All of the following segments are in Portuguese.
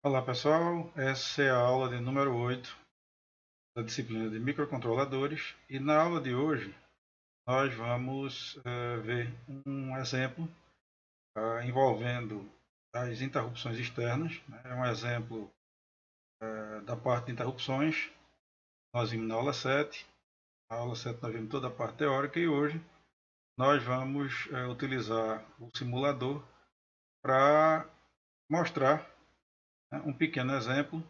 Olá pessoal, essa é a aula de número 8 da disciplina de microcontroladores e na aula de hoje nós vamos ver um exemplo envolvendo as interrupções externas. É um exemplo da parte de interrupções. Nós vimos na aula 7, na aula 7 nós vimos toda a parte teórica e hoje nós vamos utilizar o simulador para mostrar um pequeno exemplo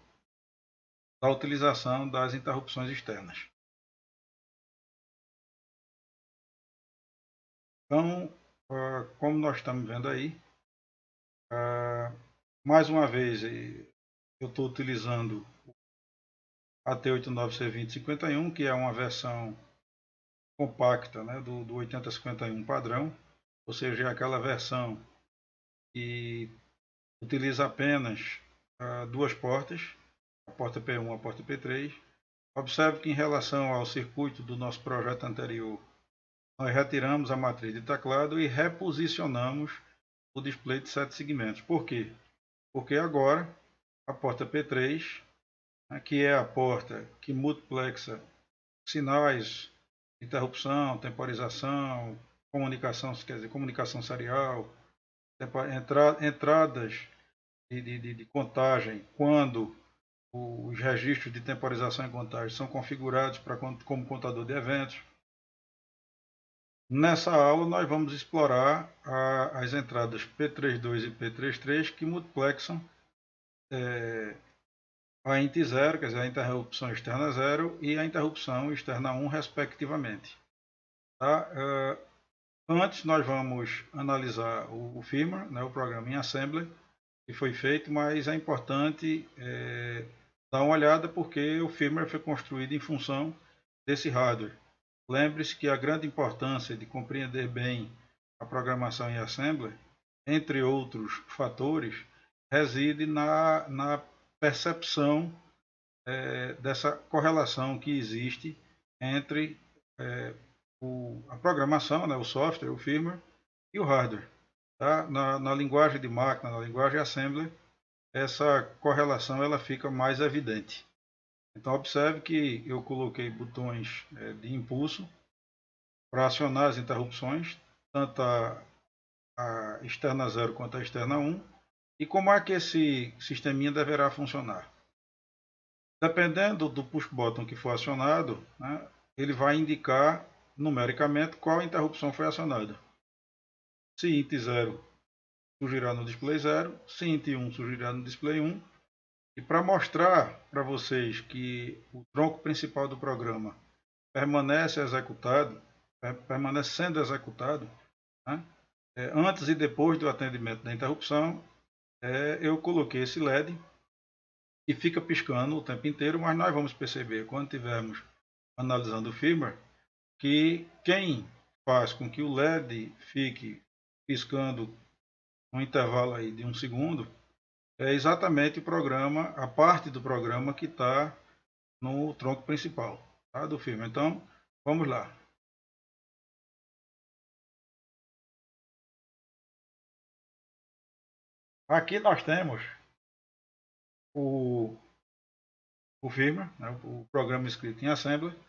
da utilização das interrupções externas. Então, como nós estamos vendo aí, mais uma vez eu estou utilizando a T89C2051, que é uma versão compacta, né, do 8051 padrão, ou seja, é aquela versão que utiliza apenas duas portas, a porta P1 e a porta P3. Observe que em relação ao circuito do nosso projeto anterior, nós retiramos a matriz de teclado e reposicionamos o display de 7 segmentos. Por quê? Porque agora a porta P3, que é a porta que multiplexa sinais de interrupção, temporização, comunicação, quer dizer, comunicação serial, entradas de contagem quando os registros de temporização e contagem são configurados como contador de eventos. Nessa aula nós vamos explorar as entradas P32 e P33 que multiplexam a int 0, quer dizer, a interrupção externa 0 e a interrupção externa 1, respectivamente. Tá? Antes nós vamos analisar o firmware, né, o programa em assembly que foi feito, mas é importante dar uma olhada porque o firmware foi construído em função desse hardware. Lembre-se que a grande importância de compreender bem a programação em assembly, entre outros fatores, reside na percepção dessa correlação que existe entre a programação, né, o software, o firmware e o hardware. Tá? Na linguagem de máquina, na linguagem assembly, essa correlação ela fica mais evidente. Então observe que eu coloquei botões de impulso para acionar as interrupções, tanto a externa 0 quanto a externa 1, e como é que esse sisteminha deverá funcionar. Dependendo do push button que for acionado, né, ele vai indicar numericamente qual interrupção foi acionada. Se int 0 surgirá no display 0, se int 1 surgirá no display 1. E para mostrar para vocês que o tronco principal do programa permanece sendo executado, né, antes e depois do atendimento da interrupção, eu coloquei esse LED e fica piscando o tempo inteiro, mas nós vamos perceber quando estivermos analisando o firmware que quem faz com que o LED fique piscando um intervalo aí de 1 segundo é exatamente o programa, a parte do programa que está no tronco principal, tá, do firmware. Então, vamos lá. Aqui nós temos o firmware, né, o programa escrito em assembly.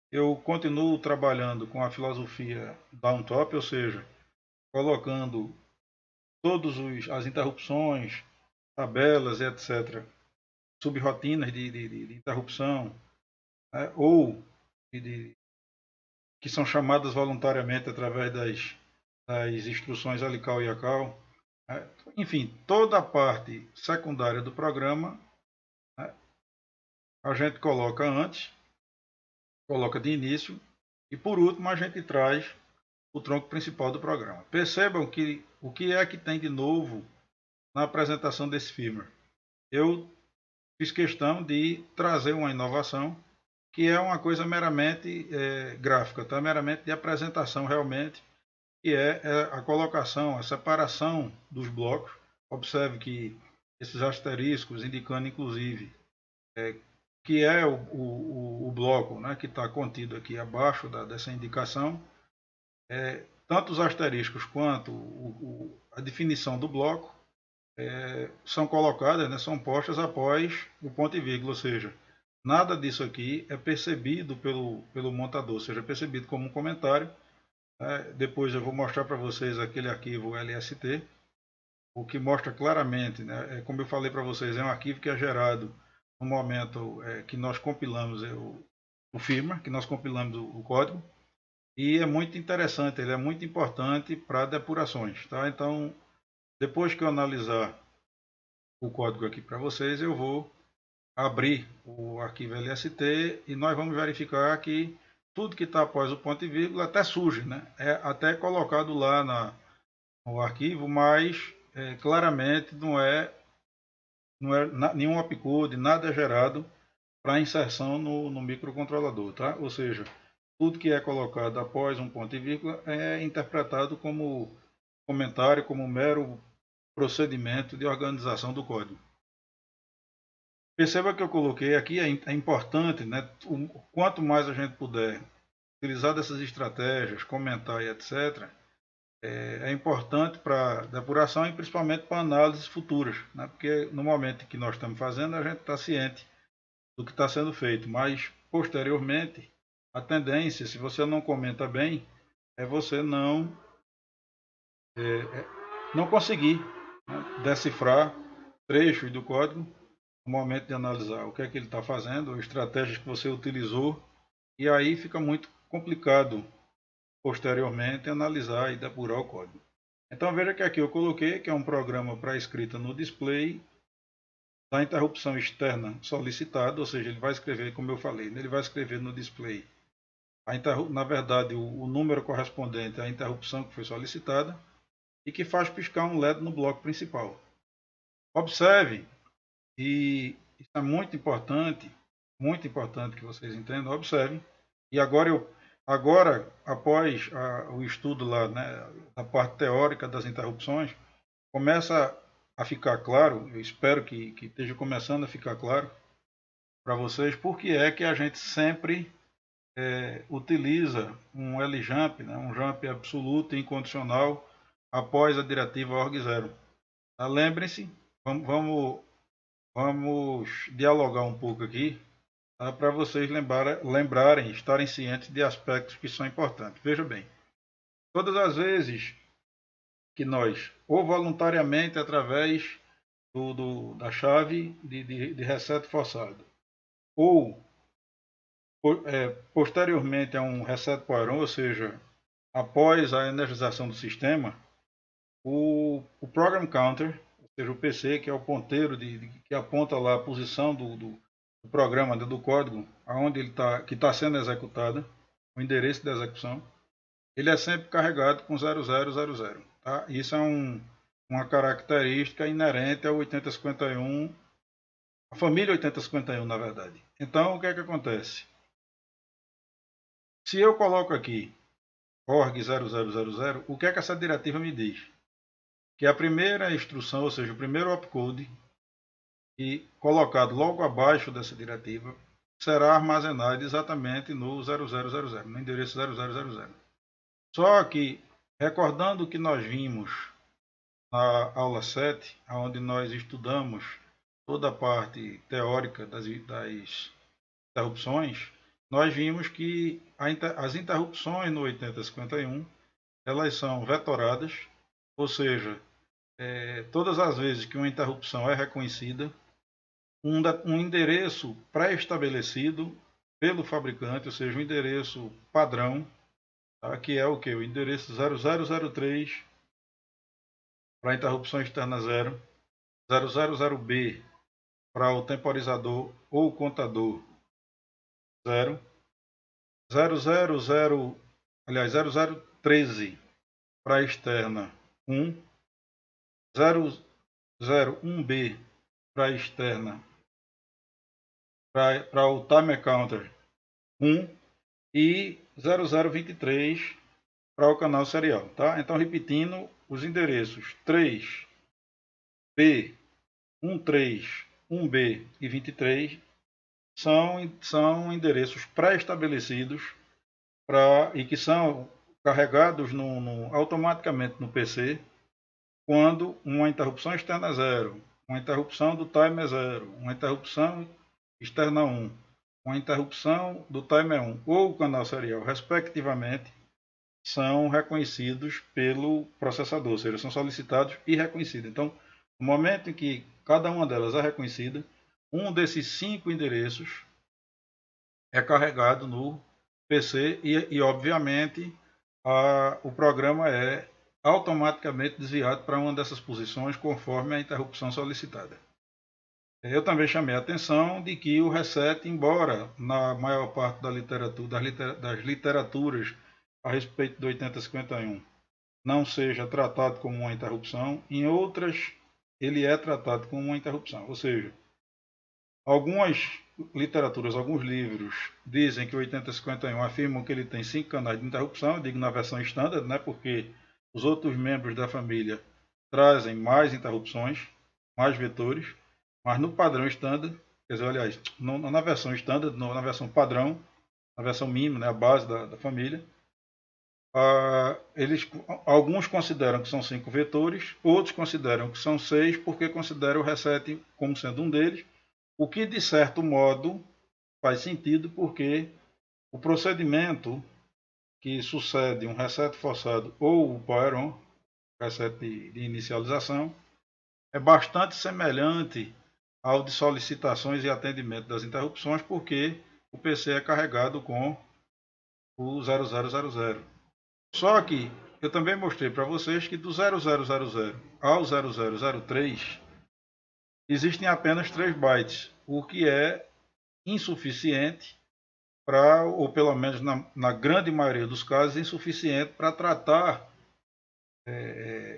Eu continuo trabalhando com a filosofia downtop, ou seja, colocando todas as interrupções, tabelas, etc., subrotinas de interrupção, né, ou que são chamadas voluntariamente através das instruções alical e acal. Né. Enfim, toda a parte secundária do programa, né, a gente coloca antes, coloca de início, e por último a gente traz o tronco principal do programa. Percebam que o que é que tem de novo na apresentação desse firmware. Eu fiz questão de trazer uma inovação que é uma coisa meramente gráfica, tá? Meramente de apresentação realmente, que é a colocação, a separação dos blocos. Observe que esses asteriscos indicando inclusive que é o bloco, né, que está contido aqui abaixo dessa indicação, tanto os asteriscos quanto a definição do bloco são colocadas, né, são postas após o ponto e vírgula, ou seja, nada disso aqui é percebido pelo montador, ou seja, é percebido como um comentário. Depois eu vou mostrar para vocês aquele arquivo LST, o que mostra claramente, né, como eu falei para vocês, é um arquivo que é gerado no momento que nós compilamos o firmware, que nós compilamos o código, e é muito interessante, ele é muito importante para depurações. Tá? Então, depois que eu analisar o código aqui para vocês, eu vou abrir o arquivo LST e nós vamos verificar que tudo que está após o ponto e vírgula até surge, né? É até colocado lá no arquivo, mas claramente não é nenhum opcode, nada é gerado para inserção no microcontrolador, tá? Ou seja, tudo que é colocado após um ponto e vírgula é interpretado como comentário, como mero procedimento de organização do código. Perceba que eu coloquei aqui, é importante, né? Quanto mais a gente puder utilizar dessas estratégias, comentar e etc., é importante para depuração e principalmente para análises futuras, né? Porque no momento que nós estamos fazendo, a gente está ciente do que está sendo feito, mas posteriormente, a tendência, se você não comenta bem, é você não conseguir, né, decifrar trechos do código no momento de analisar o que é que ele está fazendo, as estratégias que você utilizou, e aí fica muito complicado posteriormente analisar e depurar o código. Então veja que aqui eu coloquei que é um programa para escrita no display da interrupção externa solicitada, ou seja, ele vai escrever, como eu falei, ele vai escrever no display, na verdade, o número correspondente à interrupção que foi solicitada e que faz piscar um LED no bloco principal. Observe, e isso é muito importante que vocês entendam, observem, e agora após o estudo lá, né, da parte teórica das interrupções, começa a ficar claro, eu espero que esteja começando a ficar claro para vocês, porque é que a gente sempre utiliza um ljump, né, um jump absoluto e incondicional após a diretiva org0. Tá? Lembrem-se, vamos dialogar um pouco aqui, tá, para vocês lembrarem, estarem cientes de aspectos que são importantes. Veja bem, todas as vezes que nós, ou voluntariamente através da chave de reset forçado, ou posteriormente a um reset power on, ou seja, após a energização do sistema, o program counter, ou seja, o PC, que é o ponteiro que aponta lá a posição do programa, do código, aonde ele que está sendo executado, o endereço da execução, ele é sempre carregado com 0000. Tá? Isso é uma característica inerente ao 8051, a família 8051, na verdade. Então, o que é que acontece? Se eu coloco aqui org 0000, o que é que essa diretiva me diz? Que a primeira instrução, ou seja, o primeiro opcode, e colocado logo abaixo dessa diretiva, será armazenado exatamente no 0000, no endereço 0000. Só que, recordando o que nós vimos na aula 7, onde nós estudamos toda a parte teórica das interrupções, nós vimos que as interrupções no 8051 elas são vetoradas, ou seja, todas as vezes que uma interrupção é reconhecida, um endereço pré-estabelecido pelo fabricante, ou seja, um endereço padrão, tá, que é o que? O endereço 0003 para a interrupção externa 0, 000B para o temporizador ou contador 0, 0013 para a externa 1, 001B para a externa, para o timer counter 1 e 0023 para o canal serial. Tá? Então, repetindo, os endereços 3B, 13, 1B e 23 são endereços pré-estabelecidos e que são carregados automaticamente no PC quando uma interrupção externa é 0, uma interrupção do time é 0, uma interrupção externa 1, uma interrupção do time 1 ou o canal serial, respectivamente, são reconhecidos pelo processador, ou seja, são solicitados e reconhecidos. Então, no momento em que cada uma delas é reconhecida, um desses 5 endereços é carregado no PC e obviamente, o programa é automaticamente desviado para uma dessas posições conforme a interrupção solicitada. Eu também chamei a atenção de que o reset, embora na maior parte da literatura, das literaturas a respeito do 8051 não seja tratado como uma interrupção, em outras ele é tratado como uma interrupção. Ou seja, algumas literaturas, alguns livros dizem que o 8051 afirmam que ele tem 5 canais de interrupção, eu digo na versão standard, né, porque os outros membros da família trazem mais interrupções, mais vetores, mas no padrão standard, quer dizer, aliás, na versão standard, na versão padrão, na versão mínima, né, a base da família, alguns consideram que são 5 vetores, outros consideram que são 6, porque consideram o reset como sendo um deles, o que de certo modo faz sentido, porque o procedimento que sucede um reset forçado ou o power on, reset de inicialização, é bastante semelhante ao de solicitações e atendimento das interrupções, porque o PC é carregado com o 0000. Só que eu também mostrei para vocês que do 0000 ao 0003 existem apenas 3 bytes, o que é insuficiente para, ou pelo menos na grande maioria dos casos, insuficiente para tratar,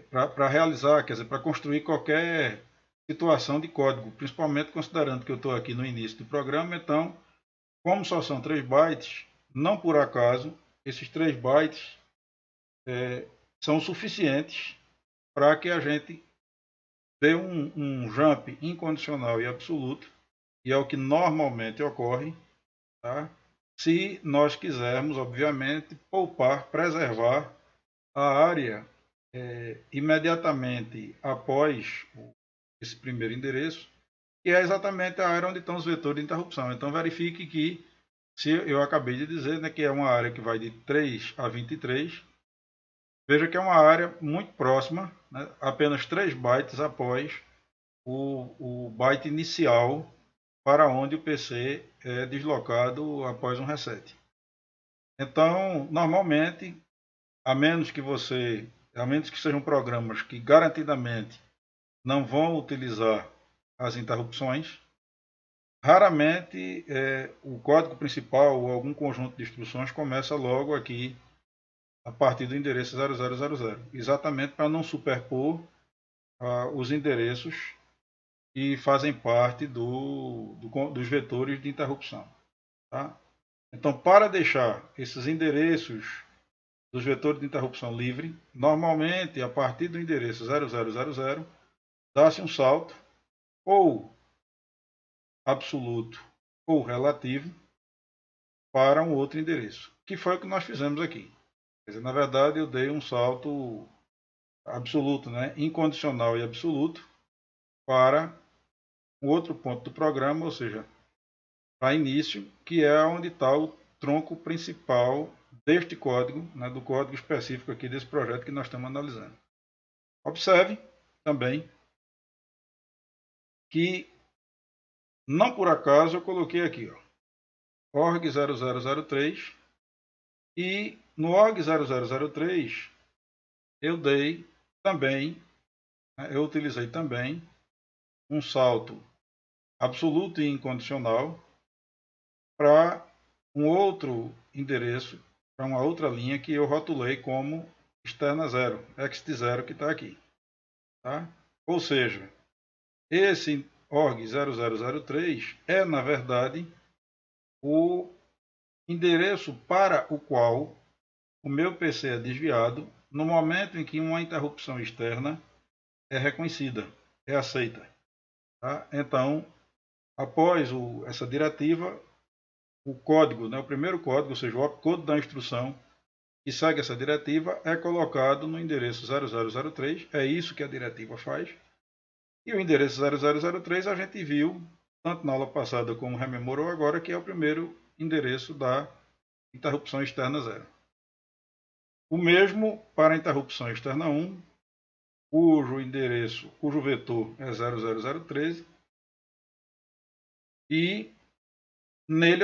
para realizar, quer dizer, para construir qualquer situação de código, principalmente considerando que eu estou aqui no início do programa. Então, como só são 3 bytes, não por acaso, esses 3 bytes são suficientes para que a gente dê um jump incondicional e absoluto, e é o que normalmente ocorre, tá? Se nós quisermos, obviamente, poupar, preservar a área imediatamente após esse primeiro endereço, que é exatamente a área onde estão os vetores de interrupção. Então, verifique que, se eu acabei de dizer, né, que é uma área que vai de 3 a 23, veja que é uma área muito próxima, né, apenas 3 bytes após o byte inicial para onde o PC é deslocado após um reset. Então, normalmente, a menos que sejam programas que garantidamente não vão utilizar as interrupções, raramente o código principal ou algum conjunto de instruções começa logo aqui a partir do endereço 0000, exatamente para não superpor os endereços que fazem parte dos vetores de interrupção. Tá? Então, para deixar esses endereços dos vetores de interrupção livre, normalmente a partir do endereço 0000, dá-se um salto ou absoluto ou relativo para um outro endereço, que foi o que nós fizemos aqui. Quer dizer, na verdade, eu dei um salto absoluto, né, incondicional e absoluto, para um outro ponto do programa, ou seja, para início, que é onde está o tronco principal deste código, né, do código específico aqui desse projeto que nós estamos analisando. Observe também que, não por acaso, eu coloquei aqui, org 0003, e no org 0003 eu dei também, eu utilizei também um salto absoluto e incondicional para um outro endereço, para uma outra linha que eu rotulei como externa 0, ext0 que está aqui. Tá? Ou seja, esse org 0003 é, na verdade, o endereço para o qual o meu PC é desviado no momento em que uma interrupção externa é reconhecida, é aceita. Tá? Então, após essa diretiva, o código, né, o primeiro código, ou seja, o opcode da instrução, que segue essa diretiva é colocado no endereço 0003, é isso que a diretiva faz. E o endereço 0003 a gente viu, tanto na aula passada como rememorou agora, que é o primeiro endereço da interrupção externa 0. O mesmo para a interrupção externa 1, cujo vetor é 00013, e nele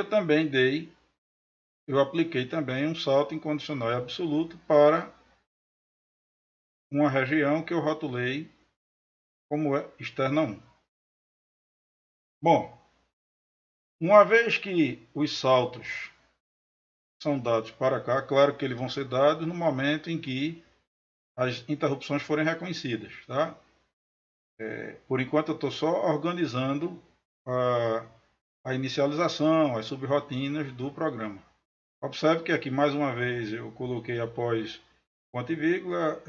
eu apliquei também um salto incondicional e absoluto para uma região que eu rotulei como externa 1. Bom, uma vez que os saltos são dados para cá, claro que eles vão ser dados no momento em que as interrupções forem reconhecidas, tá? Por enquanto eu estou só organizando a inicialização, as subrotinas do programa. Observe que aqui mais uma vez eu coloquei após ponto e vírgula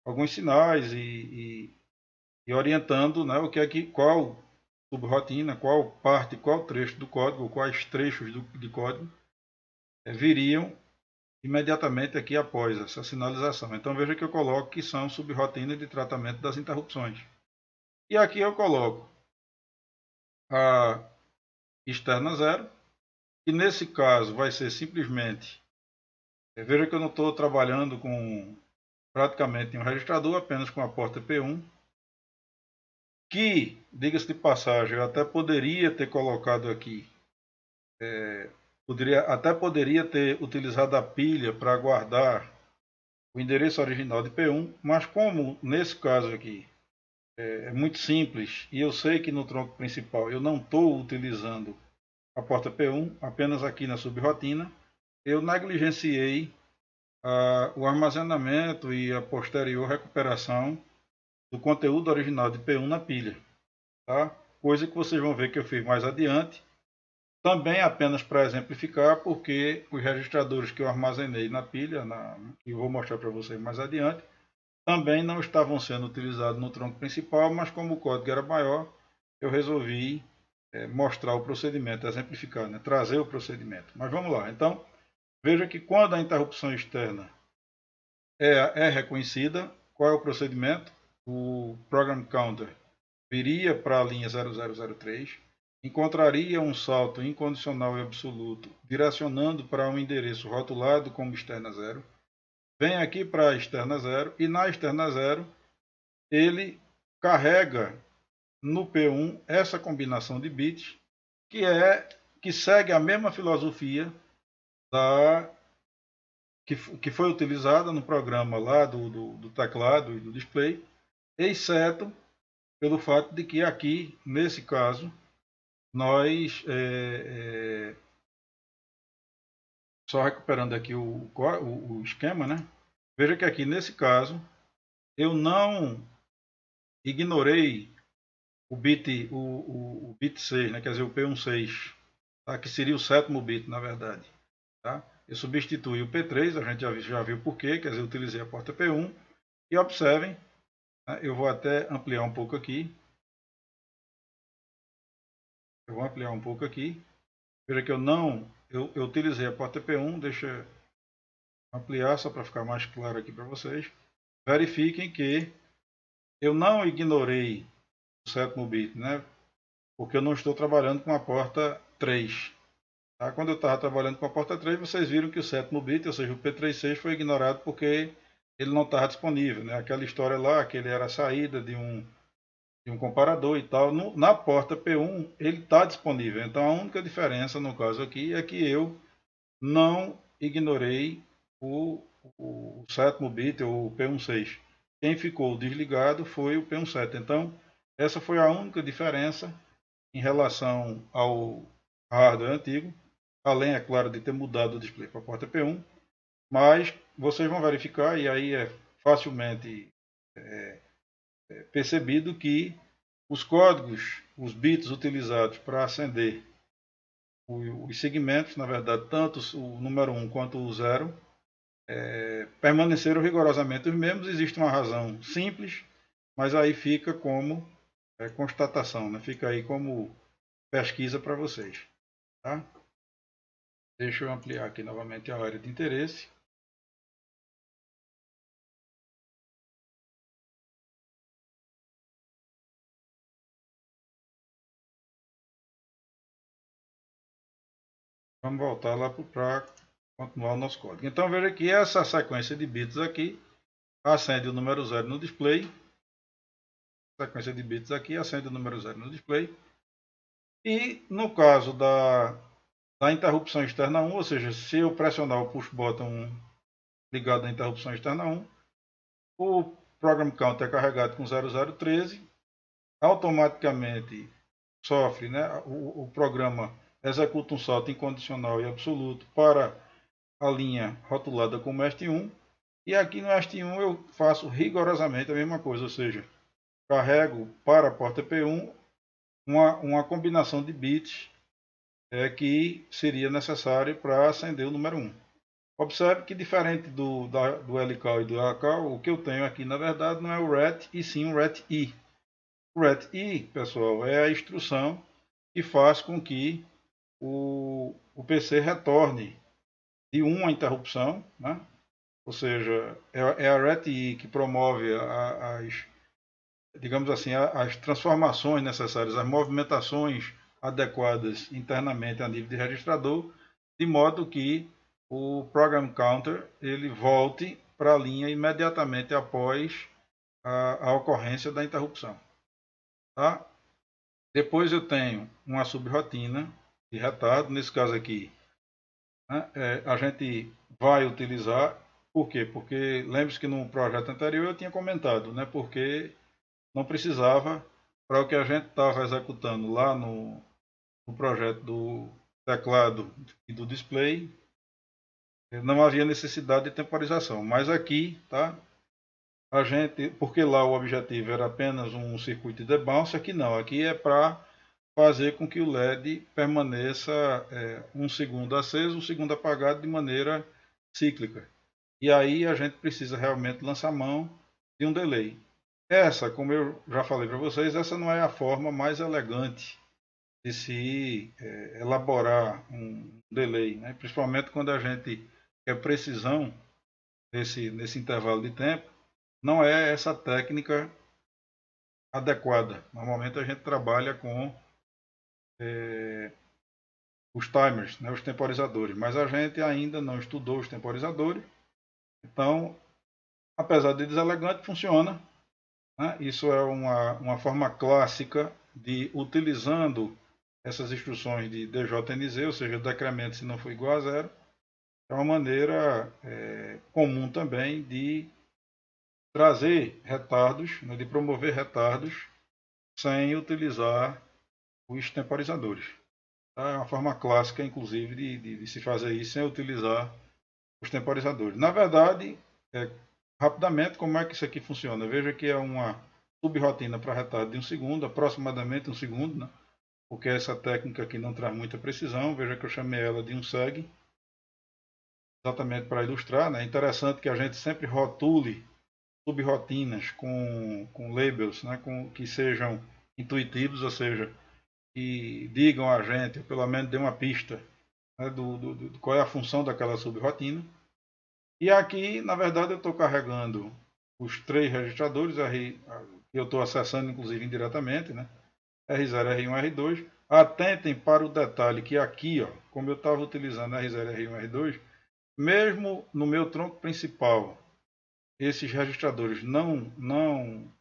alguns sinais e orientando, né, qual subrotina, qual parte, qual trecho do código, quais trechos de código viriam imediatamente aqui após essa sinalização. Então veja que eu coloco que são subrotinas de tratamento das interrupções. E aqui eu coloco a externa 0, que nesse caso vai ser simplesmente, veja que eu não estou trabalhando com praticamente um registrador, apenas com a porta P1, que, diga-se de passagem, eu até poderia ter colocado aqui, poderia ter utilizado a pilha para guardar o endereço original de P1, mas como nesse caso aqui é muito simples e eu sei que no tronco principal eu não estou utilizando a porta P1, apenas aqui na subrotina, eu negligenciei o armazenamento e a posterior recuperação do conteúdo original de P1 na pilha, tá? Coisa que vocês vão ver que eu fiz mais adiante, também apenas para exemplificar, porque os registradores que eu armazenei na pilha, que eu vou mostrar para vocês mais adiante, também não estavam sendo utilizados no tronco principal, mas como o código era maior, eu resolvi mostrar o procedimento, exemplificar, né? Trazer o procedimento. Mas vamos lá. Então, veja que quando a interrupção externa é reconhecida, qual é o procedimento? O Program Counter viria para a linha 0003, encontraria um salto incondicional e absoluto, direcionando para um endereço rotulado como externa 0, vem aqui para a externa 0 e na externa 0 ele carrega no P1 essa combinação de bits que segue a mesma filosofia que foi utilizada no programa lá do teclado e do display, exceto pelo fato de que aqui, nesse caso, nós, só recuperando aqui o esquema, né? Veja que aqui nesse caso, eu não ignorei o bit 6, né? Quer dizer, o P16, tá? Que seria o sétimo bit, na verdade. Tá? Eu substituí o P3, a gente já viu por quê, quer dizer, eu utilizei a porta P1. E observem, né? Eu vou até ampliar um pouco aqui. Eu vou ampliar um pouco aqui. Veja que eu utilizei a porta P1, deixa eu ampliar só para ficar mais claro aqui para vocês. Verifiquem que eu não ignorei o sétimo bit, né? Porque eu não estou trabalhando com a porta 3. Tá? Quando eu estava trabalhando com a porta 3, vocês viram que o sétimo bit, ou seja, o P36, foi ignorado porque ele não estava disponível. Né? Aquela história lá, que ele era a saída de um comparador e tal. Na porta P1, ele está disponível. Então, a única diferença, no caso aqui, é que eu não ignorei o sétimo bit, ou o P16. Quem ficou desligado foi o P17. Então, essa foi a única diferença em relação ao hardware antigo, além, é claro, de ter mudado o display para a porta P1, mas vocês vão verificar, e aí é facilmente percebido que os códigos, os bits utilizados para acender os segmentos, na verdade, tanto o número 1 quanto o 0, permaneceram rigorosamente os mesmos. Existe uma razão simples, mas aí fica como constatação, né? Fica aí como pesquisa para vocês. Tá? Deixa eu ampliar aqui novamente a área de interesse. Vamos voltar lá para continuar o nosso código. Então veja que essa sequência de bits aqui acende o número 0 no display. Sequência de bits aqui acende o número 0 no display. E no caso da interrupção externa 1, ou seja, se eu pressionar o push button ligado à interrupção externa 1, o program counter é carregado com 0013, automaticamente sofre, né, o programa executa um salto incondicional e absoluto para a linha rotulada como EST1, e aqui no EST1 eu faço rigorosamente a mesma coisa, ou seja, carrego para a porta P1 uma combinação de bits que seria necessário para acender o número 1. Observe que diferente do LCAL e do ACAL, o que eu tenho aqui na verdade não é o RET e sim o RET-I. O RET-I, pessoal, é a instrução que faz com que o PC retorne de 1 a interrupção, né? Ou seja, é a RET-I que promove digamos assim, as transformações necessárias, as movimentações adequadas internamente a nível de registrador, de modo que o program counter ele volte para a linha imediatamente após a ocorrência da interrupção. Tá? Depois eu tenho uma subrotina de retardo, nesse caso aqui, né, a gente vai utilizar, por quê? Porque lembre-se que no projeto anterior eu tinha comentado, né, porque não precisava, para o que a gente estava executando lá no projeto do teclado e do display, não havia necessidade de temporização. Mas aqui, tá? A gente, porque lá o objetivo era apenas um circuito de bounce, aqui não. Aqui é para fazer com que o LED permaneça um segundo aceso, um segundo apagado de maneira cíclica. E aí a gente precisa realmente lançar mão de um delay. Essa, como eu já falei para vocês, essa não é a forma mais elegante de se elaborar um delay, né? Principalmente quando a gente quer precisão nesse intervalo de tempo, não é essa técnica adequada. Normalmente a gente trabalha com os timers, né, os temporizadores, mas a gente ainda não estudou os temporizadores, então, apesar de deselegante, funciona. Né? Isso é uma forma clássica de, utilizando essas instruções de DJNZ, ou seja, decremento se não for igual a zero, é uma maneira comum também de trazer retardos, né, de promover retardos sem utilizar os temporizadores. Tá? É uma forma clássica, inclusive, de se fazer isso sem utilizar os temporizadores. Na verdade, rapidamente, como é que isso aqui funciona? Veja que é uma subrotina para retardo de 1 segundo, aproximadamente 1 segundo, né? Porque essa técnica aqui não traz muita precisão. Veja que eu chamei ela de 1 seg, exatamente para ilustrar. Né? É interessante que a gente sempre rotule subrotinas com labels, né? Que sejam intuitivos, ou seja, que digam a gente, ou pelo menos dê uma pista, né? Do qual é a função daquela subrotina. E aqui, na verdade, eu estou carregando os 3 registradores, que eu estou acessando, inclusive, indiretamente, né? R0, R1, R2. Atentem para o detalhe que aqui, ó, como eu estava utilizando R0, R1, R2, mesmo no meu tronco principal, esses registradores não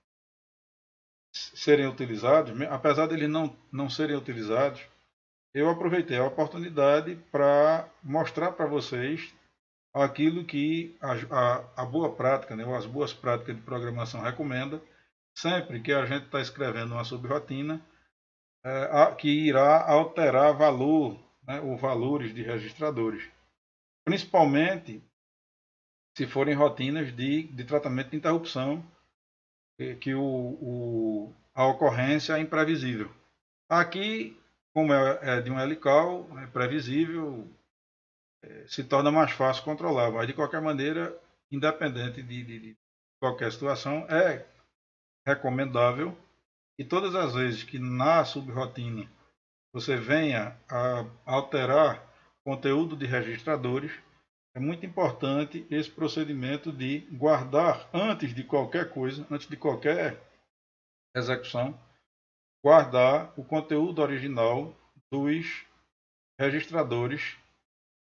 serem utilizados, apesar de eles não serem utilizados, eu aproveitei a oportunidade para mostrar para vocês aquilo que a boa prática, né, ou as boas práticas de programação recomenda, sempre que a gente está escrevendo uma subrotina, que irá alterar valor, né, ou valores de registradores, principalmente se forem rotinas de tratamento de interrupção, que a ocorrência é imprevisível. Aqui, como é de um LCAL, é previsível, se torna mais fácil controlar, mas de qualquer maneira, independente de qualquer situação, é recomendável que todas as vezes que na subrotina você venha a alterar conteúdo de registradores, é muito importante esse procedimento de guardar antes de qualquer coisa, antes de qualquer execução, guardar o conteúdo original dos registradores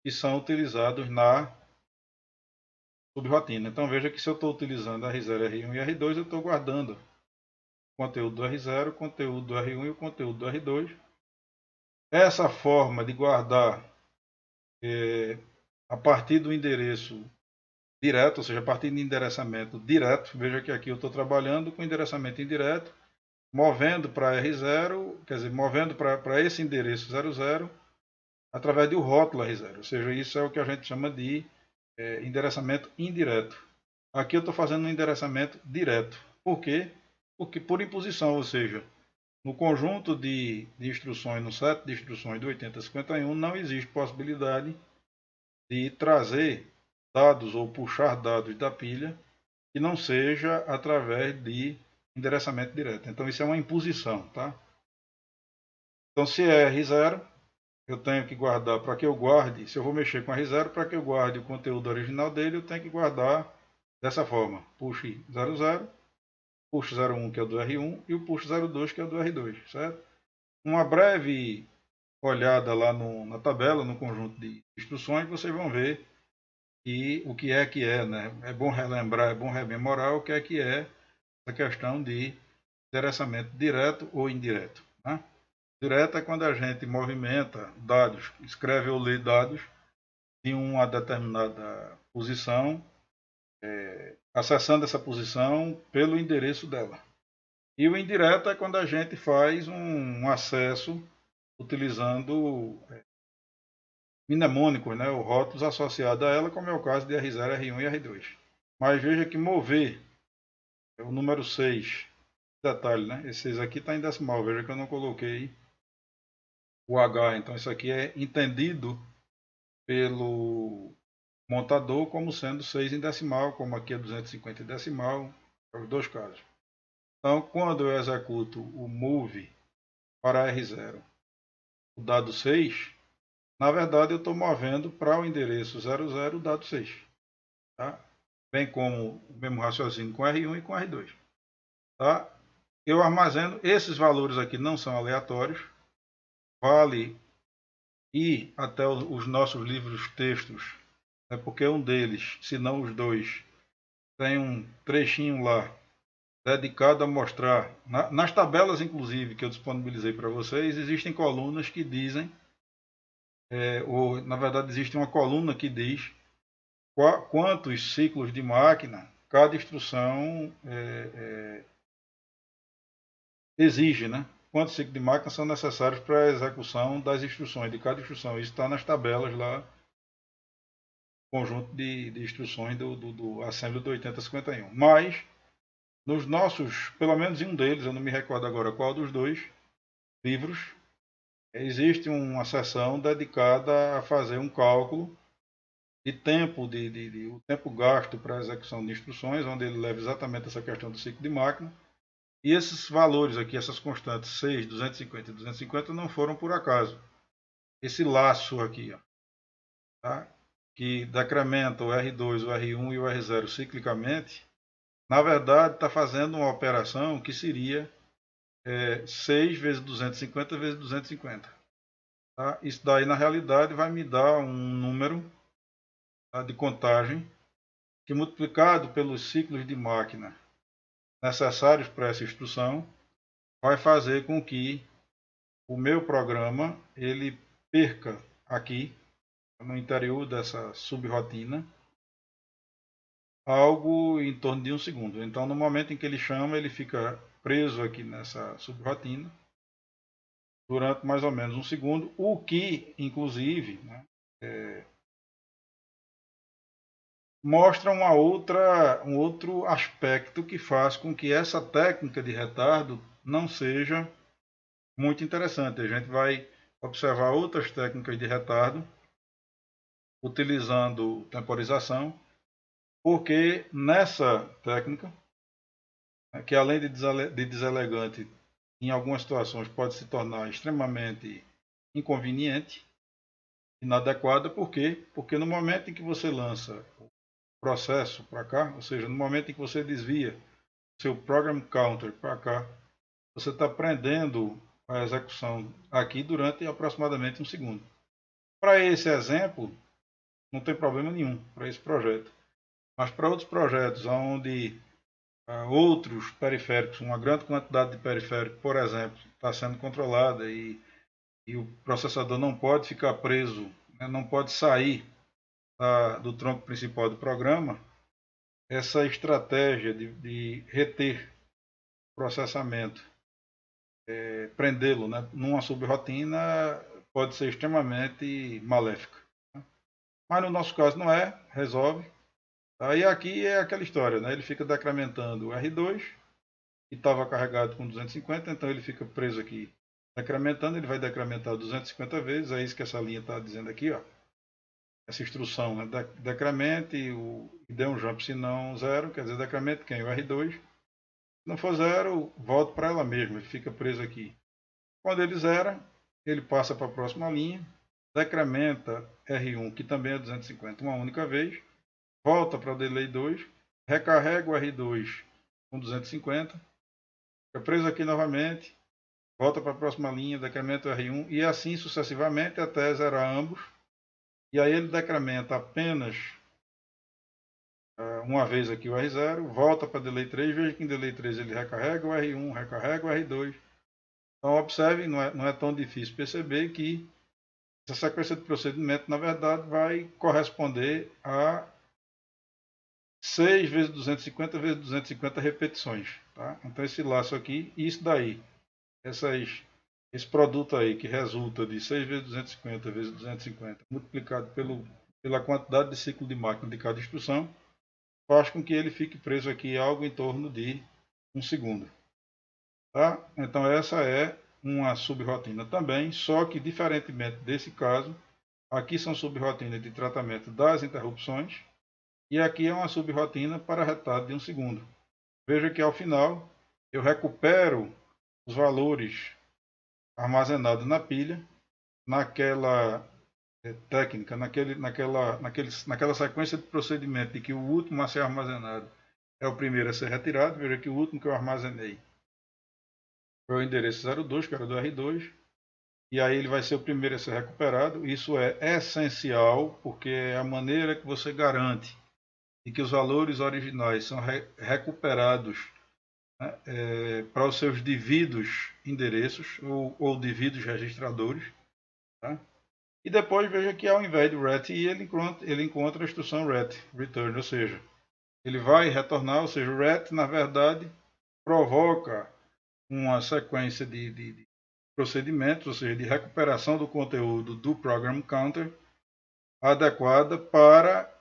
que são utilizados na subrotina. Então veja que se eu estou utilizando R0, R1 e R2, eu estou guardando o conteúdo do R0, o conteúdo do R1 e o conteúdo do R2. Essa forma de guardar a partir do endereço direto, ou seja, a partir de endereçamento direto, veja que aqui eu estou trabalhando com endereçamento indireto, movendo para R0, quer dizer, movendo para esse endereço 00, através do rótulo R0, ou seja, isso é o que a gente chama de endereçamento indireto. Aqui eu estou fazendo um endereçamento direto. Por quê? Porque por imposição, ou seja, no conjunto de instruções, no set de instruções do 8051, não existe possibilidade de trazer dados ou puxar dados da pilha que não seja através de endereçamento direto. Então isso é uma imposição, tá? Então se é R0, eu tenho que guardar, para que eu guarde, se eu vou mexer com R0, para que eu guarde o conteúdo original dele, eu tenho que guardar dessa forma. Push 00, push 01 que é o do R1 e o push 02 que é o do R2, certo? Uma breve olhada lá na tabela, no conjunto de instruções, vocês vão ver o que é, né? É bom relembrar, é bom rememorar o que é a questão de endereçamento direto ou indireto. Né? Direto é quando a gente movimenta dados, escreve ou lê dados de uma determinada posição, acessando essa posição pelo endereço dela. E o indireto é quando a gente faz um acesso utilizando mnemônicos, né, ou rótulos associados a ela, como é o caso de R0, R1 e R2. Mas veja que mover é o número 6. Detalhe, né? Esse 6 aqui está em decimal. Veja que eu não coloquei o H. Então isso aqui é entendido pelo montador como sendo 6 em decimal, como aqui é 250 em decimal, para os dois casos. Então, quando eu executo o move para R0, o dado 6, na verdade eu estou movendo para o endereço 00 o dado 6. Tá? Bem como o mesmo raciocínio com R1 e com R2. Tá? Eu armazeno, esses valores aqui não são aleatórios, vale ir até os nossos livros textos, né, porque um deles, se não os dois, tem um trechinho lá dedicado a mostrar, nas tabelas inclusive que eu disponibilizei para vocês, existem colunas que dizem, ou na verdade existe uma coluna que diz quantos ciclos de máquina cada instrução exige, né? Quantos ciclos de máquina são necessários para a execução das instruções de cada instrução. Isso está nas tabelas lá, conjunto de instruções do Assembly do 8051. Mas, nos nossos, pelo menos em um deles, eu não me recordo agora qual dos dois livros, existe uma seção dedicada a fazer um cálculo de tempo, o tempo gasto para a execução de instruções, onde ele leva exatamente essa questão do ciclo de máquina. E esses valores aqui, essas constantes 6, 250 e 250 não foram por acaso. Esse laço aqui, ó, tá? Que decrementa o R2, o R1 e o R0 ciclicamente, na verdade está fazendo uma operação que seria 6 vezes 250 vezes 250. Tá? Isso daí na realidade vai me dar um número, tá, de contagem que multiplicado pelos ciclos de máquina necessários para essa instrução vai fazer com que o meu programa ele perca aqui no interior dessa subrotina algo em torno de 1 segundo. Então, no momento em que ele chama, ele fica preso aqui nessa subrotina durante mais ou menos 1 segundo, o que, inclusive, né, mostra um outro aspecto que faz com que essa técnica de retardo não seja muito interessante. A gente vai observar outras técnicas de retardo utilizando temporização, porque nessa técnica, que além de deselegante, em algumas situações pode se tornar extremamente inconveniente, inadequada, por quê? Porque no momento em que você lança o processo para cá, ou seja, no momento em que você desvia seu program counter para cá, você está prendendo a execução aqui durante aproximadamente 1 segundo. Para esse exemplo, não tem problema nenhum para esse projeto. Mas para outros projetos onde outros periféricos, uma grande quantidade de periféricos, por exemplo, está sendo controlada e o processador não pode ficar preso, né, não pode sair do tronco principal do programa, essa estratégia de reter processamento, prendê-lo, né, numa subrotina, pode ser extremamente maléfica. Né? Mas no nosso caso não é, resolve. Aí aqui é aquela história, né? Ele fica decrementando o R2, que estava carregado com 250, então ele fica preso aqui decrementando, ele vai decrementar 250 vezes, é isso que essa linha está dizendo aqui, ó. Essa instrução, né? Decremente e dê um jump, se não zero, quer dizer, decremente quem? O R2. Se não for zero, volta para ela mesma, ele fica preso aqui. Quando ele zera, ele passa para a próxima linha, decrementa R1, que também é 250, uma única vez, volta para o delay 2, recarrega o R2 com 250, fica preso aqui novamente, volta para a próxima linha, decrementa o R1 e assim sucessivamente até zerar ambos. E aí ele decrementa apenas uma vez aqui o R0, volta para delay 3, veja que em delay 3 ele recarrega o R1, recarrega o R2. Então observe, não é tão difícil perceber que essa sequência de procedimento, na verdade, vai corresponder a 6 vezes 250 vezes 250 repetições. Tá? Então esse laço aqui, isso daí, esse produto aí que resulta de 6 vezes 250 vezes 250 multiplicado pela quantidade de ciclo de máquina de cada instrução, faz com que ele fique preso aqui algo em torno de 1 segundo. Tá? Então essa é uma subrotina também, só que diferentemente desse caso, aqui são subrotinas de tratamento das interrupções e aqui é uma subrotina para retardo de 1 segundo. Veja que ao final eu recupero os valores armazenados na pilha, naquela técnica, naquela sequência de procedimento de que o último a ser armazenado é o primeiro a ser retirado. Veja que o último que eu armazenei foi o endereço 02, que era do R2, e aí ele vai ser o primeiro a ser recuperado. Isso é essencial, porque é a maneira que você garante de que os valores originais são recuperados, né, para os seus devidos endereços ou devidos registradores. Tá? E depois veja que ao invés do RET ele encontra a instrução RET, return, ou seja, ele vai retornar, ou seja, o RET na verdade provoca uma sequência de procedimentos, ou seja, de recuperação do conteúdo do program counter adequada para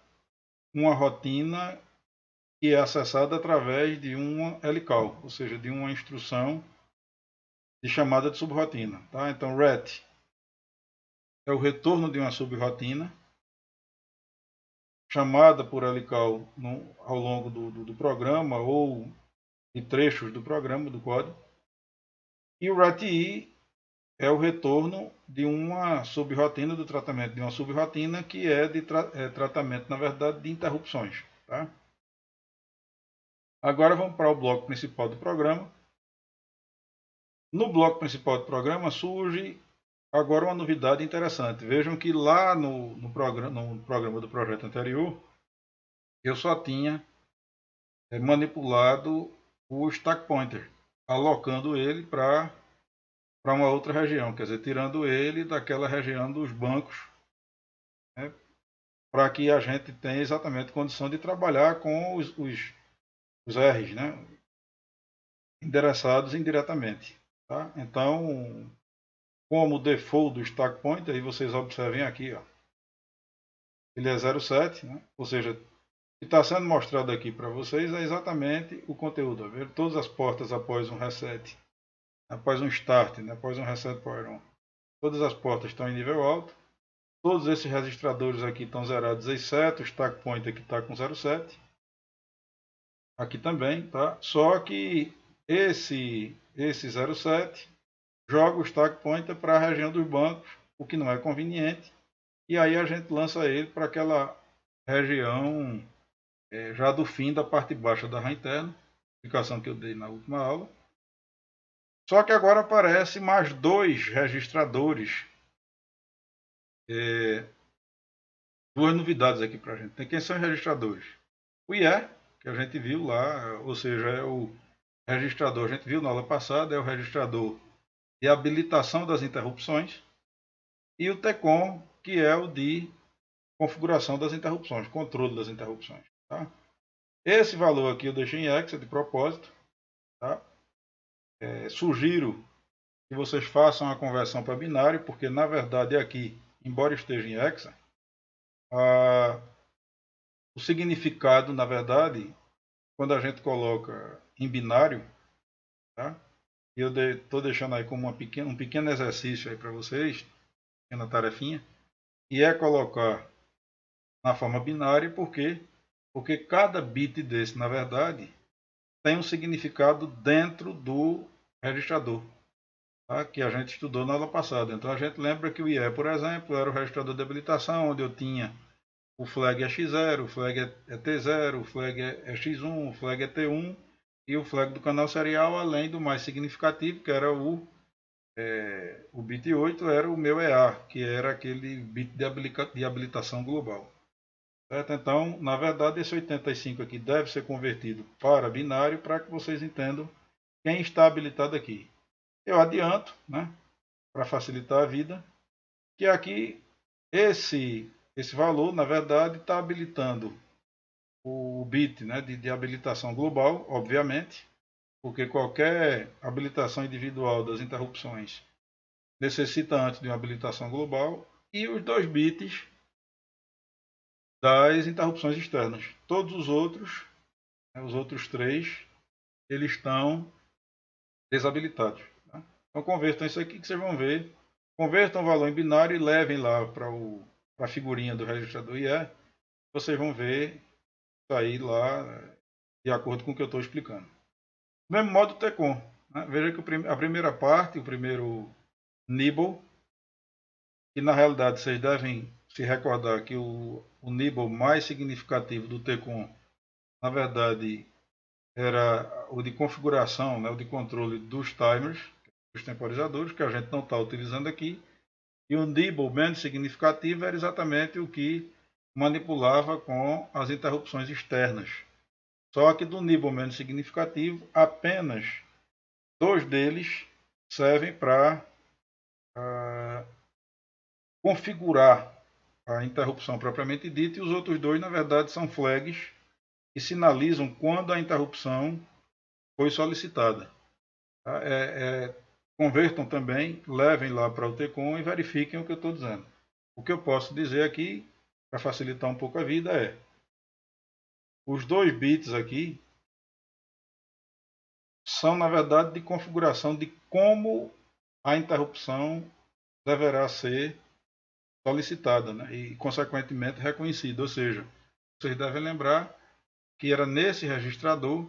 uma rotina que é acessada através de uma LCAL, ou seja, de uma instrução de chamada de subrotina. Tá? Então, RET é o retorno de uma subrotina chamada por LCAL ao longo do programa ou de trechos do programa, do código. E o RETI é o retorno de uma subrotina do tratamento de uma subrotina que é de tratamento, na verdade, de interrupções. Tá? Agora vamos para o bloco principal do programa. No bloco principal do programa surge agora uma novidade interessante. Vejam que lá no programa do projeto anterior, eu só tinha manipulado o stack pointer, alocando ele para uma outra região, quer dizer, tirando ele daquela região dos bancos, né, para que a gente tenha exatamente condição de trabalhar com os R's, né, endereçados indiretamente. Tá? Então, como default do stack pointer, aí vocês observem aqui, ó, ele é 07, né, ou seja, o que está sendo mostrado aqui para vocês é exatamente o conteúdo. Ver todas as portas após um reset, após um start, né, após um reset power on. Todas as portas estão em nível alto. Todos esses registradores aqui estão zerados, exceto o stack pointer que está com 07. Aqui também, tá? Só que esse 07 joga o stack pointer para a região dos bancos, o que não é conveniente. E aí a gente lança ele para aquela região já do fim da parte baixa da RAM interna, explicação que eu dei na última aula. Só que agora aparecem mais dois registradores duas novidades aqui para a gente. Tem quem são os registradores. O IE, que a gente viu lá, ou seja, é o registrador, a gente viu na aula passada, é o registrador de habilitação das interrupções. E o TECON, que é o de configuração das interrupções, controle das interrupções. Tá? Esse valor aqui eu deixei em Excel de propósito. Tá? Sugiro que vocês façam a conversão para binário, porque na verdade aqui, embora esteja em Excel, o significado, na verdade, quando a gente coloca em binário, tá? E eu estou deixando aí como um pequeno exercício aí para vocês, pequena tarefinha, e é colocar na forma binária, por quê? Porque cada bit desse, na verdade, tem um significado dentro do registrador, tá? Que a gente estudou na aula passada. Então a gente lembra que o IE, por exemplo, era o registrador de habilitação, onde eu tinha o flag é X0, o flag é T0, o flag é X1, o flag é T1 e o flag do canal serial, além do mais significativo, que era o bit 8, era o meu EA, que era aquele bit de habilitação global. Certo? Então, na verdade, esse 85 aqui deve ser convertido para binário para que vocês entendam quem está habilitado aqui. Eu adianto, né, para facilitar a vida, que aqui esse valor, na verdade, está habilitando o bit, né, de habilitação global, obviamente, porque qualquer habilitação individual das interrupções necessita antes de uma habilitação global, e os 2 bits das interrupções externas. Todos os outros, né, os outros 3, eles estão desabilitados. Tá? Então convertam isso aqui que vocês vão ver. Convertam o valor em binário e levem lá para a figurinha do registrador IE. Vocês vão ver sair lá de acordo com o que eu estou explicando. Do mesmo modo o TECON. Né? Veja que a primeira parte, o primeiro nibble, que na realidade vocês devem se recordar que o nibble mais significativo do TECON, na verdade, era o de configuração, né, o de controle dos timers, dos temporizadores, que a gente não está utilizando aqui. E o nibble menos significativo era exatamente o que manipulava com as interrupções externas. Só que do nibble menos significativo, apenas 2 deles servem para configurar a interrupção propriamente dita, e os outros 2, na verdade, são flags que sinalizam quando a interrupção foi solicitada. Tá? Convertam também, levem lá para o TCON e verifiquem o que eu estou dizendo. O que eu posso dizer aqui, para facilitar um pouco a vida, é os 2 bits aqui são, na verdade, de configuração de como a interrupção deverá ser solicitada, né? E, consequentemente, reconhecida. Ou seja, vocês devem lembrar que era nesse registrador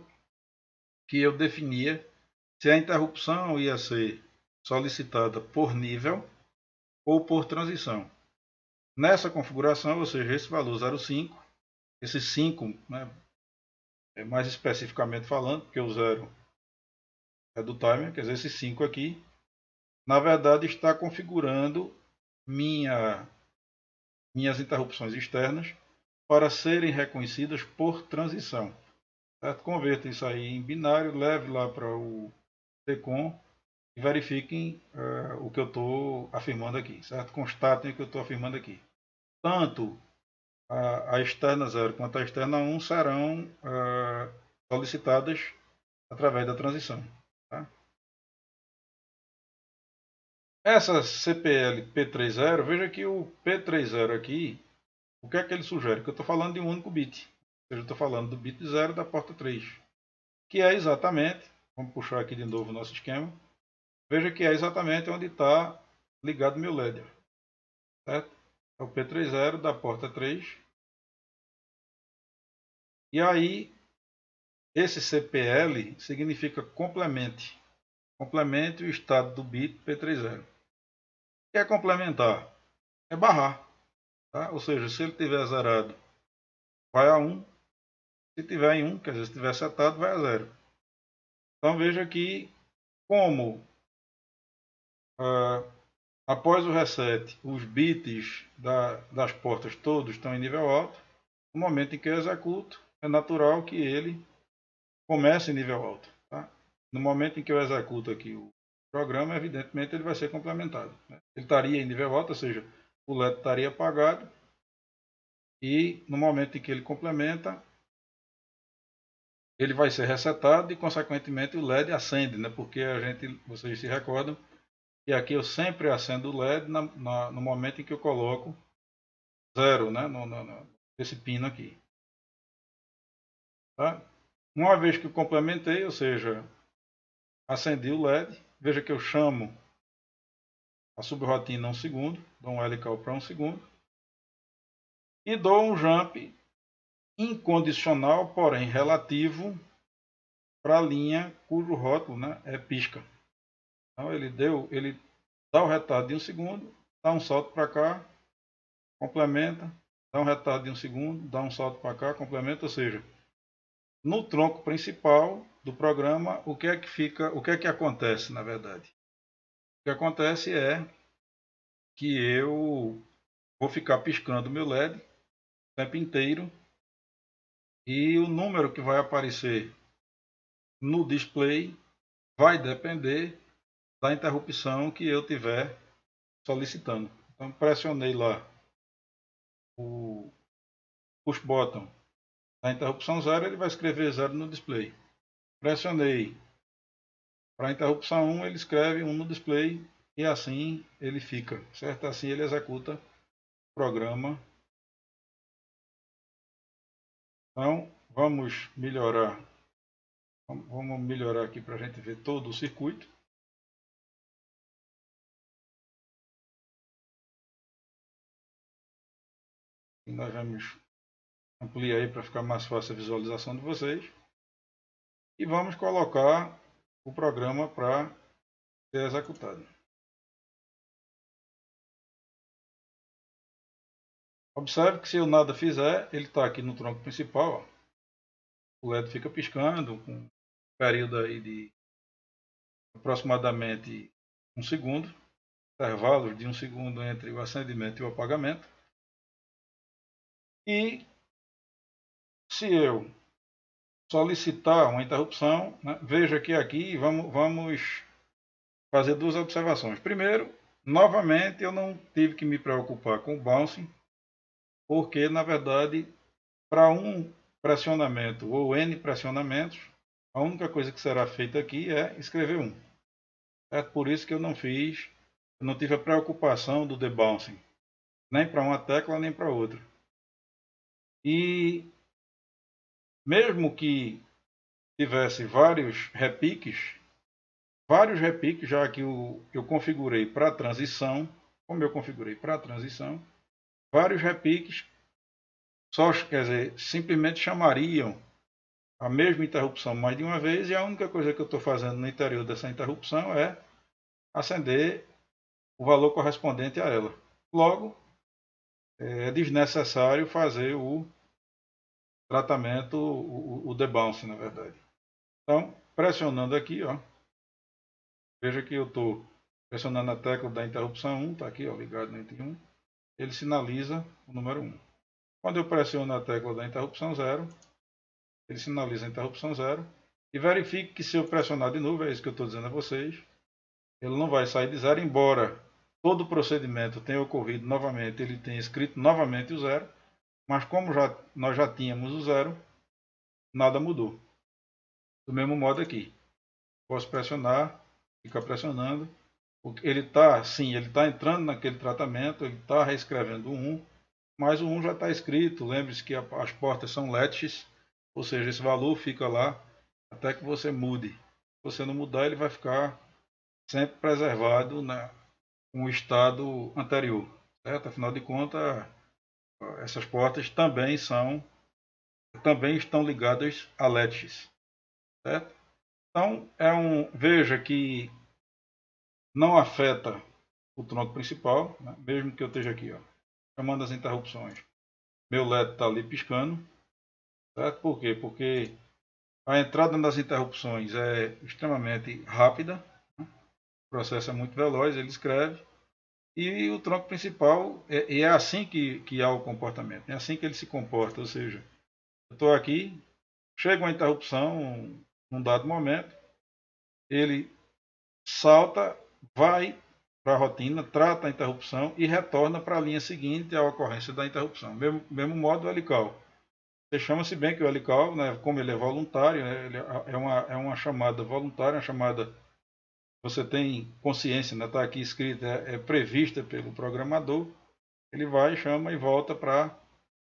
que eu definia se a interrupção ia ser solicitada por nível ou por transição. Nessa configuração, ou seja, esse valor 0,5, esse 5, né, mais especificamente falando, porque o 0 é do timer, quer dizer, esse 5 aqui, na verdade está configurando minhas interrupções externas para serem reconhecidas por transição. Certo? Converta isso aí em binário, leve lá para o TCON e verifiquem o que eu estou afirmando aqui. Certo? Constatem o que eu estou afirmando aqui. Tanto a externa 0 quanto a externa 1 serão solicitadas através da transição. Tá? Essa CPL P30, veja que o P30 aqui, o que é que ele sugere? Que eu estou falando de um único bit. Ou seja, eu estou falando do bit 0 da porta 3. Que é exatamente, vamos puxar aqui de novo o nosso esquema, veja que é exatamente onde está ligado meu LED. Certo? É o P30 da porta 3. E aí, esse CPL significa complemente. Complemente o estado do bit P30. O que é complementar? É barrar. Tá? Ou seja, se ele tiver zerado, vai a 1. Se tiver em 1, quer dizer, se tiver setado, vai a 0. Então veja que como Após o reset, os bits das portas todos estão em nível alto. No momento em que eu executo, é natural que ele comece em nível alto. Tá? No momento em que eu executo aqui o programa, evidentemente ele vai ser complementado. Né? Ele estaria em nível alto, ou seja, o LED estaria apagado. E no momento em que ele complementa, ele vai ser resetado e, consequentemente, o LED acende, né? Porque vocês se recordam que aqui eu sempre acendo o LED no momento em que eu coloco 0, né? Nesse pino aqui. Tá? Uma vez que eu complementei, ou seja, acendi o LED, veja que eu chamo a subrotina 1 segundo, dou um LCAL para 1 segundo, e dou um jump incondicional, porém relativo, para a linha cujo rótulo, né, é pisca. Então ele dá o retardo de 1 segundo, dá um salto para cá, complementa, dá um retardo de 1 segundo, dá um salto para cá, complementa, ou seja, no tronco principal do programa, o que é que acontece, na verdade? O que acontece é que eu vou ficar piscando o meu LED o tempo inteiro e o número que vai aparecer no display vai depender da interrupção que eu tiver solicitando. Então pressionei lá o push button da interrupção 0, ele vai escrever 0 no display. Pressionei para a interrupção 1, ele escreve 1 no display e assim ele fica, certo? Assim ele executa o programa. Então vamos melhorar aqui para a gente ver todo o circuito. E nós vamos ampliar aí para ficar mais fácil a visualização de vocês. E vamos colocar o programa para ser executado. Observe que se eu nada fizer, ele está aqui no tronco principal. Ó. O LED fica piscando com um período aí de aproximadamente 1 segundo. Intervalos de 1 segundo entre o acendimento e o apagamento. E se eu solicitar uma interrupção, né, veja que aqui vamos fazer duas observações. Primeiro, novamente eu não tive que me preocupar com o bouncing, porque na verdade para um pressionamento ou N pressionamentos, a única coisa que será feita aqui é escrever 1. É por isso que eu não tive a preocupação do debouncing, nem para uma tecla nem para outra. E mesmo que tivesse vários repiques, já que eu configurei para transição, como eu configurei para transição, vários repiques só, quer dizer, simplesmente chamariam a mesma interrupção mais de uma vez e a única coisa que eu estou fazendo no interior dessa interrupção é acender o valor correspondente a ela. Logo, é desnecessário fazer o tratamento, o debounce, na verdade. Então, pressionando aqui, ó, veja que eu estou pressionando a tecla da interrupção 1, está aqui ó, ligado no item 1, ele sinaliza o número 1. Quando eu pressiono a tecla da interrupção 0, ele sinaliza a interrupção 0, e verifique que se eu pressionar de novo, é isso que eu estou dizendo a vocês, ele não vai sair de 0, embora todo o procedimento tenha ocorrido novamente, ele tenha escrito novamente o 0, mas como nós já tínhamos o 0, nada mudou. Do mesmo modo aqui, posso pressionar, ficar pressionando, ele está entrando naquele tratamento, ele está reescrevendo o 1, mas o 1 já está escrito, lembre-se que as portas são latches, ou seja, esse valor fica lá até que você mude. Se você não mudar, ele vai ficar sempre preservado com o estado anterior, certo? Afinal de contas, essas portas também estão ligadas a latches, certo? Então, veja que não afeta o tronco principal, né? Mesmo que eu esteja aqui, ó, chamando as interrupções. Meu LED está ali piscando, certo? Por quê? Porque a entrada nas interrupções é extremamente rápida, né? O processo é muito veloz, ele escreve, E o tronco principal, é assim que há o comportamento, é assim que ele se comporta, ou seja, eu estou aqui, chega uma interrupção num dado momento, ele salta, vai para a rotina, trata a interrupção e retorna para a linha seguinte à ocorrência da interrupção. Mesmo modo o helical. Você chama-se bem que o helical, né, como ele é voluntário, né, ele é uma chamada voluntária, uma chamada você tem consciência, está aqui escrita, é prevista pelo programador, ele vai, chama e volta para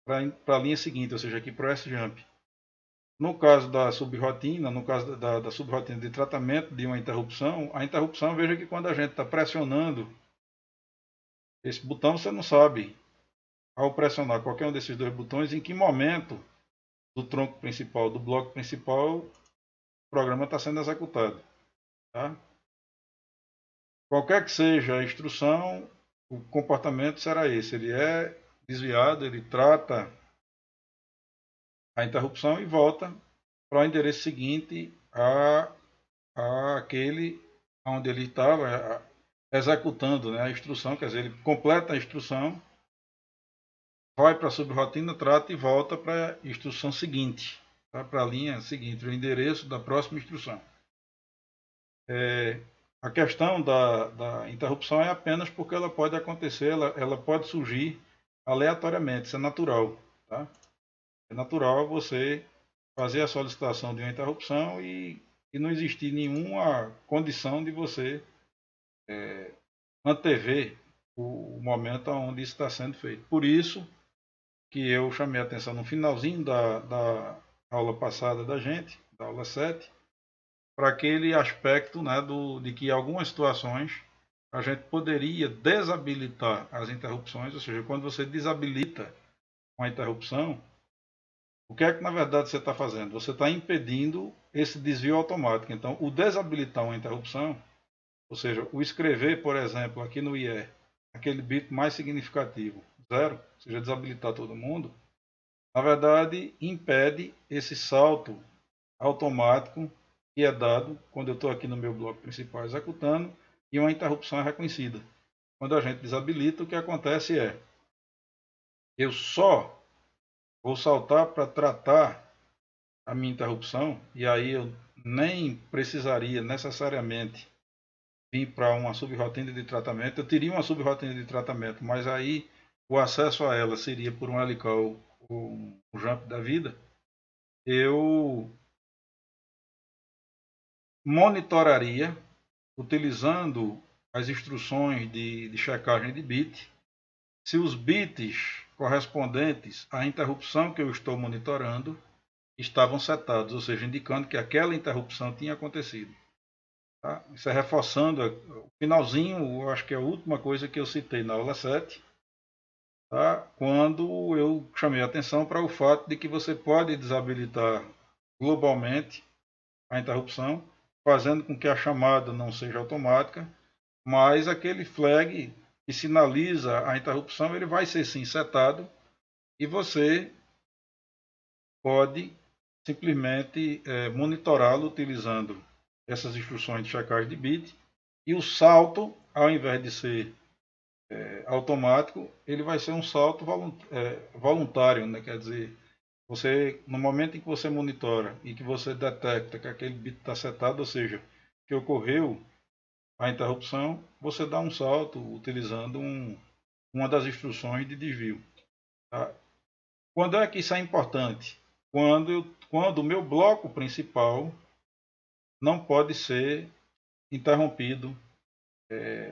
a linha seguinte, ou seja, aqui para o S-Jump. No caso da subrotina, no caso da subrotina de tratamento de uma interrupção, a interrupção, veja que quando a gente está pressionando esse botão, você não sabe, ao pressionar qualquer um desses dois botões, em que momento do tronco principal, do bloco principal, o programa está sendo executado. Tá? Qualquer que seja a instrução, o comportamento será esse. Ele é desviado, ele trata a interrupção e volta para o endereço seguinte àquele onde ele estava executando, né, a instrução, quer dizer, ele completa a instrução, vai para a subrotina, trata e volta para a instrução seguinte, tá? Para a linha seguinte, o endereço da próxima instrução. A questão da interrupção é apenas porque ela pode acontecer, ela pode surgir aleatoriamente, isso é natural. Tá? É natural você fazer a solicitação de uma interrupção e não existir nenhuma condição de você antever o momento onde isso está sendo feito. Por isso que eu chamei a atenção no finalzinho da aula passada da gente, da aula 7, para aquele aspecto, né, de que em algumas situações a gente poderia desabilitar as interrupções, ou seja, quando você desabilita uma interrupção, o que é que na verdade você está fazendo? Você está impedindo esse desvio automático. Então, o desabilitar uma interrupção, ou seja, o escrever, por exemplo, aqui no IE, aquele bit mais significativo, 0, ou seja, desabilitar todo mundo, na verdade impede esse salto automático que é dado quando eu estou aqui no meu bloco principal executando e uma interrupção é reconhecida. Quando a gente desabilita, o que acontece é eu só vou saltar para tratar a minha interrupção e aí eu nem precisaria necessariamente vir para uma subrotina de tratamento. Eu teria uma subrotina de tratamento, mas aí o acesso a ela seria por um helical ou um jump da vida. Eu monitoraria utilizando as instruções de checagem de bit, se os bits correspondentes à interrupção que eu estou monitorando estavam setados, ou seja, indicando que aquela interrupção tinha acontecido. Tá? Isso é reforçando o finalzinho, eu acho que é a última coisa que eu citei na aula 7, tá? Quando eu chamei a atenção para o fato de que você pode desabilitar globalmente a interrupção, fazendo com que a chamada não seja automática, mas aquele flag que sinaliza a interrupção, ele vai ser sim setado e você pode simplesmente monitorá-lo utilizando essas instruções de checagem de bit e o salto, ao invés de ser automático, ele vai ser um salto voluntário, né? Quer dizer, você, no momento em que você monitora e que você detecta que aquele bit está setado, ou seja, que ocorreu a interrupção, você dá um salto utilizando uma das instruções de desvio. Tá? Quando é que isso é importante? Quando o meu bloco principal não pode ser interrompido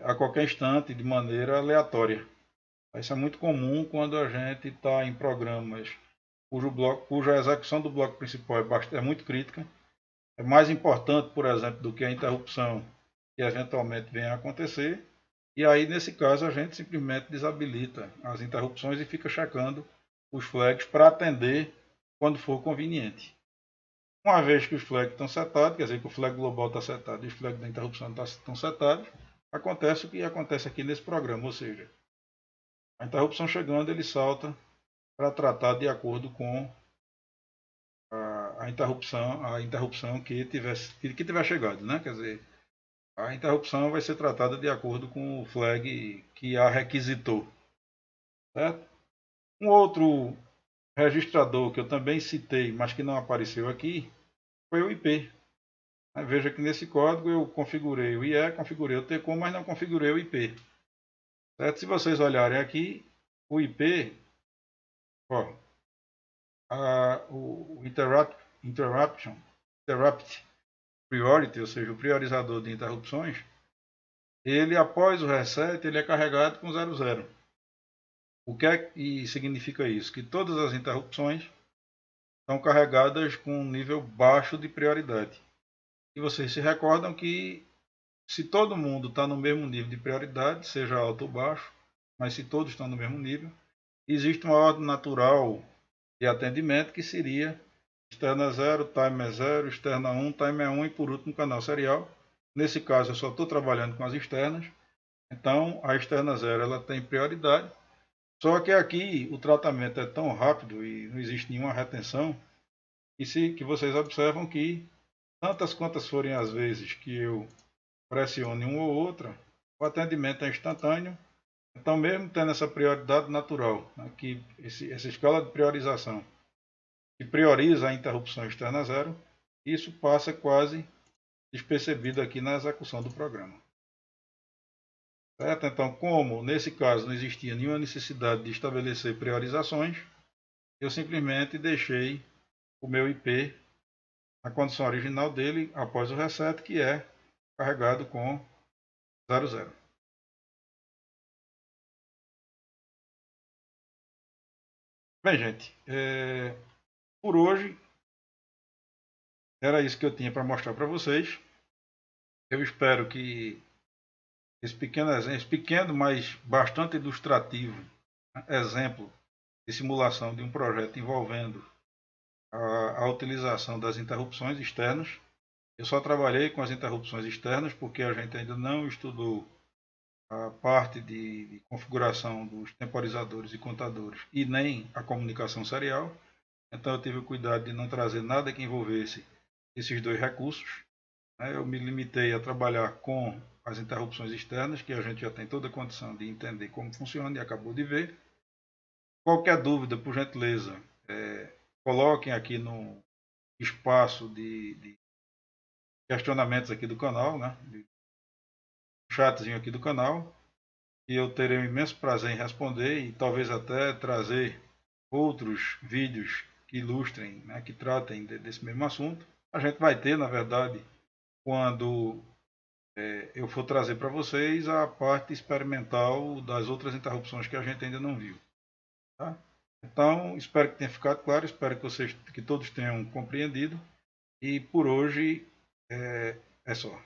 a qualquer instante de maneira aleatória. Isso é muito comum quando a gente está em programas cuja execução do bloco principal é muito crítica. É mais importante, por exemplo, do que a interrupção que eventualmente venha a acontecer. E aí, nesse caso, a gente simplesmente desabilita as interrupções e fica checando os flags para atender quando for conveniente. Uma vez que os flags estão setados, quer dizer que o flag global está setado e os flags da interrupção estão setados, acontece o que acontece aqui nesse programa, ou seja, a interrupção chegando, ele salta para tratar de acordo com a interrupção que tiver chegado, né? Quer dizer, A interrupção vai ser tratada de acordo com o flag que a requisitou. Certo? Um outro registrador que eu também citei, mas que não apareceu aqui, foi o IP. Veja que nesse código eu configurei o IE, configurei o TCOM, mas não configurei o IP. Certo? Se vocês olharem aqui, o IP, ó, o interrupt priority, ou seja, o priorizador de interrupções, ele após o reset ele é carregado com 00. O que é que significa isso? Que todas as interrupções são carregadas com um nível baixo de prioridade. E vocês se recordam que se todo mundo está no mesmo nível de prioridade, seja alto ou baixo, mas se todos estão no mesmo nível, existe uma ordem natural de atendimento que seria externa 0, timer 0, externa 1, timer 1 e por último canal serial. Nesse caso eu só estou trabalhando com as externas, então a externa 0 ela tem prioridade, só que aqui o tratamento é tão rápido e não existe nenhuma retenção, que vocês observam que tantas quantas forem as vezes que eu pressione uma ou outra, o atendimento é instantâneo. Então, mesmo tendo essa prioridade natural, né, que essa escala de priorização que prioriza a interrupção externa zero, isso passa quase despercebido aqui na execução do programa. Certo? Então, como nesse caso não existia nenhuma necessidade de estabelecer priorizações, eu simplesmente deixei o meu IP na condição original dele após o reset, que é carregado com 00. Bem, gente, por hoje era isso que eu tinha para mostrar para vocês. Eu espero que esse pequeno, mas bastante ilustrativo, né, exemplo de simulação de um projeto envolvendo a utilização das interrupções externas. Eu só trabalhei com as interrupções externas porque a gente ainda não estudou a parte de configuração dos temporizadores e contadores e nem a comunicação serial. Então eu tive o cuidado de não trazer nada que envolvesse esses dois recursos. Eu me limitei a trabalhar com as interrupções externas, que a gente já tem toda a condição de entender como funciona e acabou de ver. Qualquer dúvida, por gentileza, coloquem aqui no espaço de questionamentos aqui do canal, né? Chatzinho aqui do canal, e eu terei um imenso prazer em responder e talvez até trazer outros vídeos que ilustrem, né, que tratem desse mesmo assunto. A gente vai ter, na verdade, quando eu for trazer para vocês a parte experimental das outras interrupções que a gente ainda não viu. Tá? Então, espero que tenha ficado claro, espero que todos tenham compreendido. E por hoje é só.